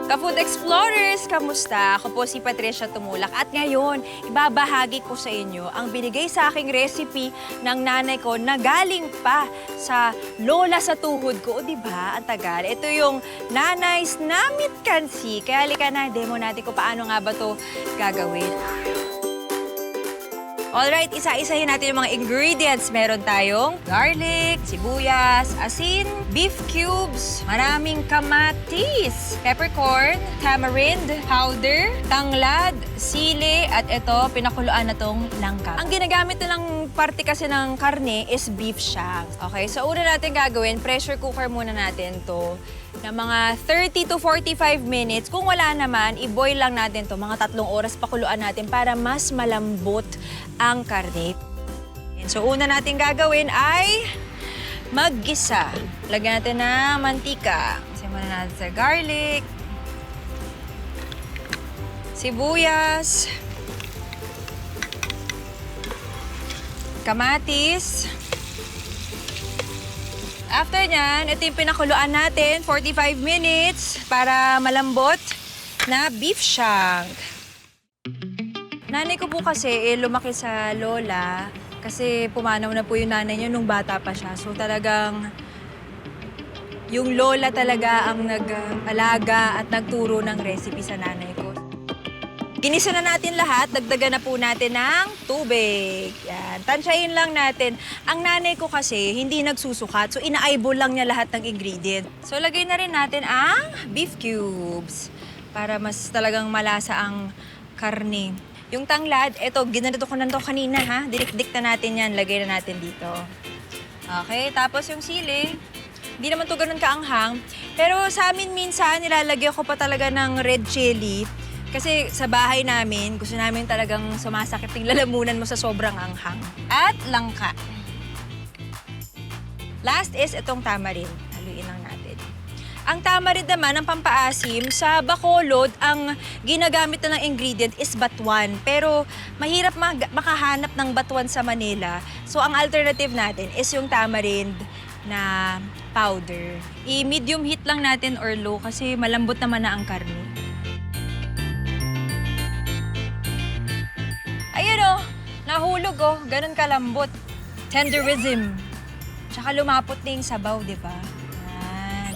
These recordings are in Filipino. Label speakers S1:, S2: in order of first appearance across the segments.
S1: Ka-Food Explorers, kamusta? Ako po si Patricia Tumulak at ngayon, ibabahagi ko sa inyo ang binigay sa aking recipe ng nanay ko na galing pa sa lola sa tuhod ko. O diba, ang tagal. Ito yung Nanay's Namit Kansi. Kaya halika na, demo natin kung paano nga ba to gagawin. Alright, isa-isahin natin yung mga ingredients. Meron tayong garlic, sibuyas, asin, beef cubes, maraming kamatis, peppercorn, tamarind, powder, tanglad, sili, at ito, pinakuluan na tong langka. Ang ginagamit nilang parte kasi ng karne is beef shank. Okay, so una natin gagawin, pressure cooker muna natin to na mga 30 to 45 minutes. Kung wala naman, i-boil lang natin to mga 3 oras pakuluan natin para mas malambot ang karne. So una natin gagawin ay maggisa. Lagyan natin ng mantika. Simulan natin sa garlic, sibuyas, kamatis. After nyan, ito yung pinakuluan natin, 45 minutes para malambot na beef shank. Nanay ko po kasi lumaki sa lola kasi pumanaw na po yung nanay niya nung bata pa siya. So talagang yung lola talaga ang nag-alaga at nagturo ng recipe sa nanay ko. Ginisa na natin lahat, dagdagan na po natin ng tubig. Yan, tansyahin lang natin. Ang nanay ko kasi hindi nagsusukat, so ina-eyeball lang niya lahat ng ingredient. So lagay na rin natin ang beef cubes para mas talagang malasa ang karne. Yung tanglad, eto, ginanito ko na to kanina ha. Dinik-dik na natin yan, lagay na natin dito. Okay, tapos yung sili. Hindi naman to ganun kaanghang. Pero sa amin minsan, nilalagyan ko pa talaga ng red chili. Kasi sa bahay namin, gusto namin talagang sumasakit yung lalamunan mo sa sobrang anghang. At langka. Last is itong tamarind. Haluin lang natin. Ang tamarind naman, ang pampaasim, sa Bacolod, ang ginagamit na ng ingredient is batuan. Pero mahirap makahanap ng batuan sa Manila. So ang alternative natin is yung tamarind na powder. I-medium heat lang natin or low kasi malambot naman na ang karne. Ayun o, nahulog o, ganun kalambot. Tenderism. Tsaka lumapot na yung sabaw, di ba? Yan.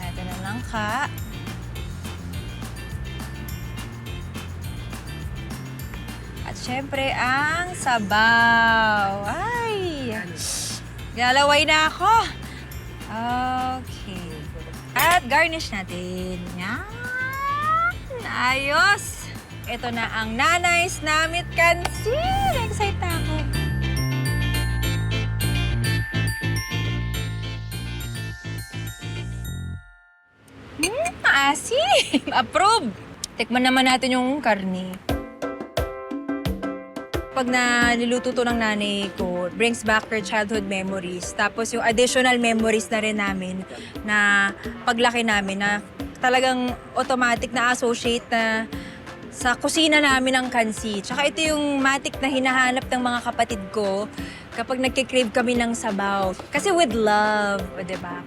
S1: Ito na langka. At syempre, ang sabaw. Ay! Ginalaway na ako. Okay. At garnish natin. Yan. Ayos! Ito na ang Nanay's Namit Kansi. Excited ako. Asim! Approve! Tikman naman natin yung karne. Pag nililuto to ng nanay ko, brings back her childhood memories. Tapos yung additional memories na rin namin na paglaki namin na talagang automatic na associate na sa kusina namin ang kansi. Tsaka ito yung matik na hinahanap ng mga kapatid ko kapag nagkikrave kami ng sabaw. Kasi with love, o diba?